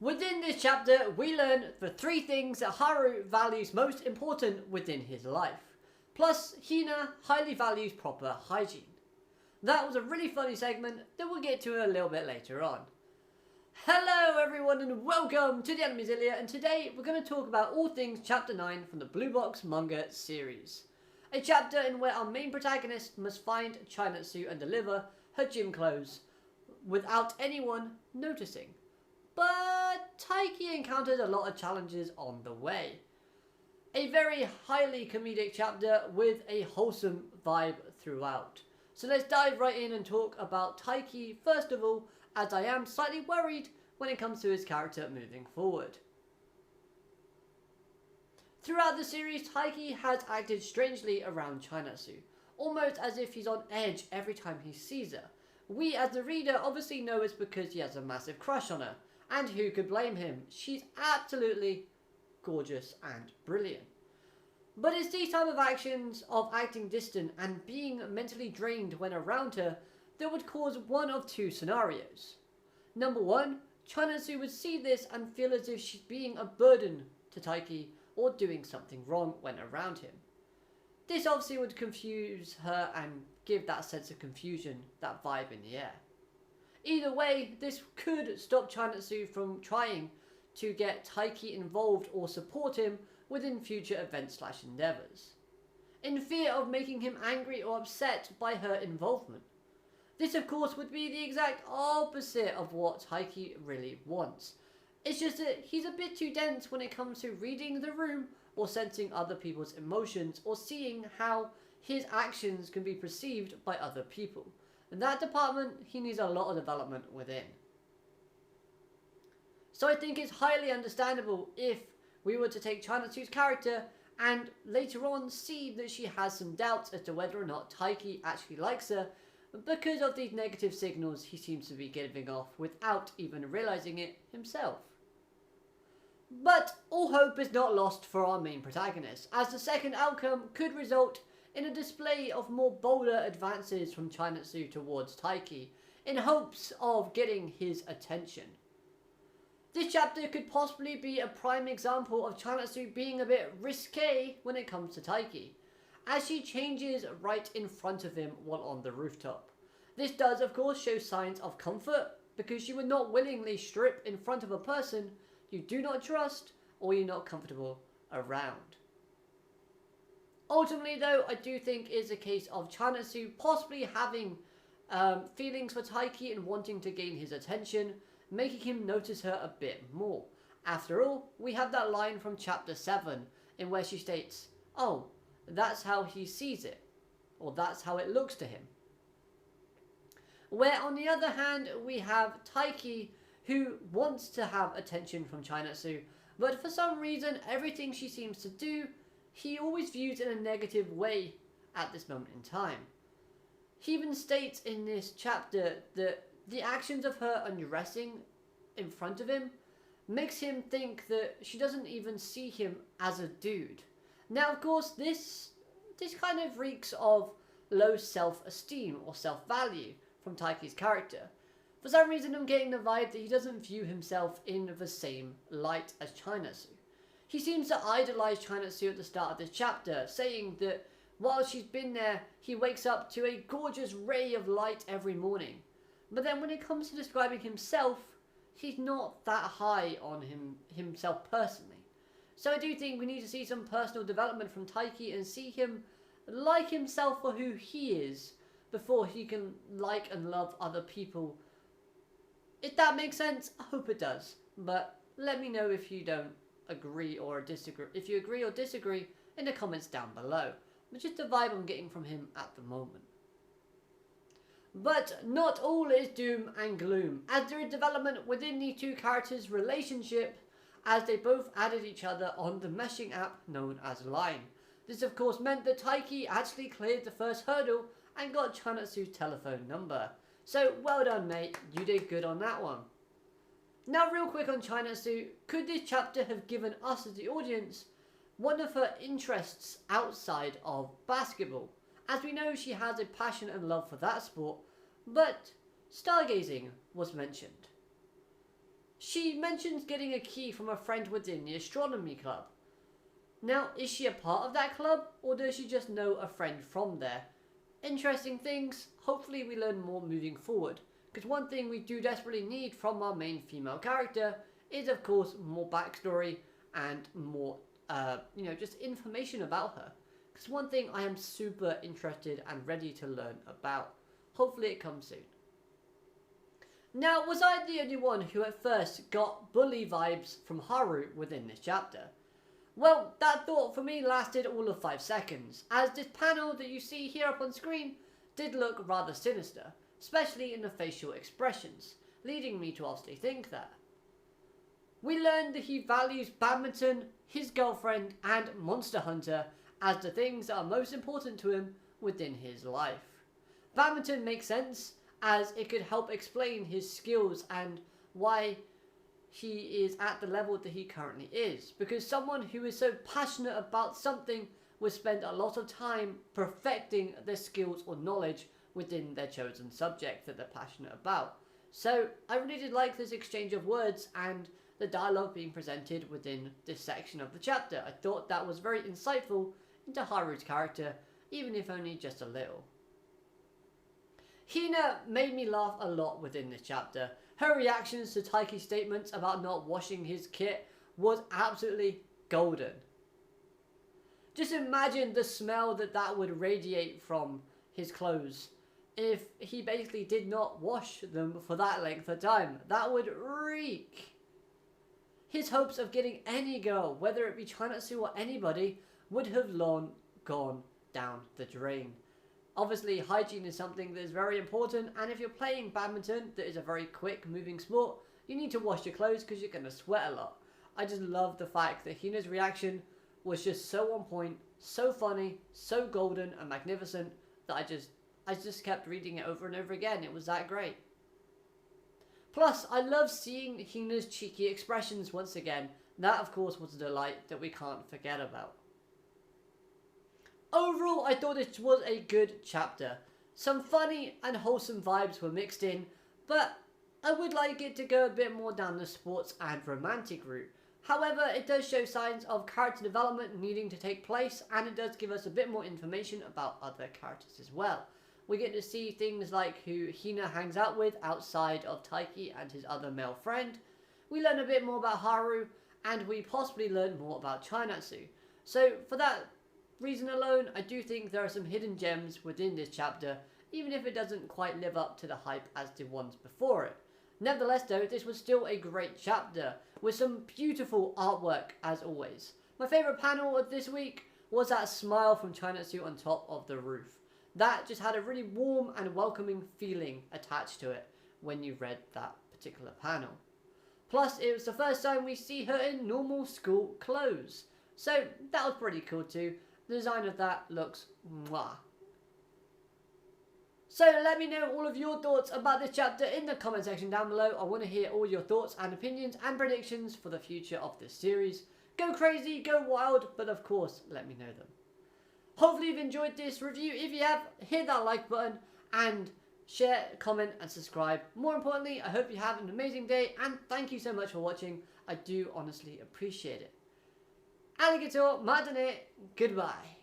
Within this chapter, we learn the 3 things that Haru values most important within his life. Plus, Hina highly values proper hygiene. That was a really funny segment that we'll get to a little bit later on. Hello everyone and welcome to the Animezilia, and today we're going to talk about all things chapter 9 from the Blue Box manga series. A chapter in where our main protagonist must find Chinastu and deliver her gym clothes without anyone noticing. But Taiki encounters a lot of challenges on the way. A very highly comedic chapter with a wholesome vibe throughout. So let's dive right in and talk about Taiki first of all, as I am slightly worried when it comes to his character moving forward. Throughout the series, Taiki has acted strangely around Chinastu, almost as if he's on edge every time he sees her. We as the reader obviously know it's because he has a massive crush on her, and who could blame him? She's absolutely gorgeous and brilliant. But it's these type of actions of acting distant and being mentally drained when around her that would cause one of 2 scenarios. Number 1, Chinastu would see this and feel as if she's being a burden to Taiki or doing something wrong when around him. This obviously would confuse her and give that sense of confusion, that vibe in the air. Either way, this could stop Chinastu from trying to get Taiki involved or support him within future events/endeavours, in fear of making him angry or upset by her involvement. This of course would be the exact opposite of what Taiki really wants. It's just that he's a bit too dense when it comes to reading the room or sensing other people's emotions or seeing how his actions can be perceived by other people. In that department, he needs a lot of development within. So I think it's highly understandable if we were to take Chinastu's character and later on see that she has some doubts as to whether or not Taiki actually likes her because of these negative signals he seems to be giving off without even realizing it himself. But all hope is not lost for our main protagonist, as the second outcome could result in a display of more bolder advances from Chinastu towards Taiki in hopes of getting his attention. This chapter could possibly be a prime example of Chinastu being a bit risque when it comes to Taiki, as she changes right in front of him while on the rooftop. This does of course show signs of comfort, because she would not willingly strip in front of a person you do not trust or you're not comfortable around. Ultimately though, I do think it's a case of Chinastu possibly having feelings for Taiki and wanting to gain his attention, making him notice her a bit more. After all, we have that line from chapter 7 in where she states, "Oh, that's how he sees it," or "that's how it looks to him." Where on the other hand, we have Taiki who wants to have attention from Chinastu, but for some reason everything she seems to do, he always views in a negative way at this moment in time. He even states in this chapter that the actions of her undressing in front of him makes him think that she doesn't even see him as a dude. Now of course this kind of reeks of low self-esteem or self-value from Taiki's character. For some reason I'm getting the vibe that he doesn't view himself in the same light as Chinastu. He seems to idolise Chinastu at the start of this chapter, saying that while she's been there, he wakes up to a gorgeous ray of light every morning. But then when it comes to describing himself, he's not that high on himself personally. So I do think we need to see some personal development from Taiki and see him like himself for who he is before he can like and love other people. If that makes sense, I hope it does. But let me know if you don't agree or disagree. If you agree or disagree in the comments down below. But just the vibe I'm getting from him at the moment. But not all is doom and gloom, as there is development within these 2 characters' relationship as they both added each other on the meshing app known as Line. This of course meant that Taiki actually cleared the first hurdle and got Chinastu's telephone number. So well done mate, you did good on that one. Now real quick on Chinastu, could this chapter have given us as the audience one of her interests outside of basketball? As we know, she has a passion and love for that sport, but stargazing was mentioned. She mentions getting a key from a friend within the astronomy club. Now, is she a part of that club, or does she just know a friend from there? Interesting things. Hopefully we learn more moving forward, because one thing we do desperately need from our main female character is, of course, more backstory and more, just information about her. Because one thing I am super interested and ready to learn about. Hopefully it comes soon. Now, was I the only one who at first got bully vibes from Haru within this chapter? Well, that thought for me lasted all of 5 seconds, as this panel that you see here up on screen did look rather sinister, especially in the facial expressions, leading me to obviously think that. We learned that he values badminton, his girlfriend, and Monster Hunter as the things that are most important to him within his life. Badminton makes sense, as it could help explain his skills and why he is at the level that he currently is. Because someone who is so passionate about something would spend a lot of time perfecting their skills or knowledge within their chosen subject that they're passionate about. So I really did like this exchange of words and the dialogue being presented within this section of the chapter. I thought that was very insightful into Haru's character, even if only just a little. Hina made me laugh a lot within this chapter. Her reactions to Taiki's statements about not washing his kit was absolutely golden. Just imagine the smell that would radiate from his clothes if he basically did not wash them for that length of time. That would reek. His hopes of getting any girl, whether it be Chinastu or anybody, would have long gone down the drain. Obviously, hygiene is something that is very important, and if you're playing badminton, that is a very quick moving sport, you need to wash your clothes because you're going to sweat a lot. I just love the fact that Hina's reaction was just so on point, so funny, so golden and magnificent that I just kept reading it over and over again. It was that great. Plus, I love seeing Hina's cheeky expressions once again. That, of course, was a delight that we can't forget about. Overall, I thought it was a good chapter. Some funny and wholesome vibes were mixed in, but I would like it to go a bit more down the sports and romantic route. However, it does show signs of character development needing to take place, and it does give us a bit more information about other characters as well. We get to see things like who Hina hangs out with outside of Taiki and his other male friend. We learn a bit more about Haru, and we possibly learn more about Chinastu. So for that reason alone, I do think there are some hidden gems within this chapter, even if it doesn't quite live up to the hype as the ones before it. Nevertheless though, this was still a great chapter, with some beautiful artwork as always. My favourite panel of this week was that smile from Chinastu on top of the roof. That just had a really warm and welcoming feeling attached to it when you read that particular panel. Plus, it was the first time we see her in normal school clothes. So that was pretty cool too. The design of that looks mwah. So let me know all of your thoughts about this chapter in the comment section down below. I want to hear all your thoughts and opinions and predictions for the future of this series. Go crazy, go wild, but of course, let me know them. Hopefully you've enjoyed this review. If you have, hit that like button and share, comment and subscribe. More importantly, I hope you have an amazing day and thank you so much for watching. I do honestly appreciate it. Alligator, madane, goodbye.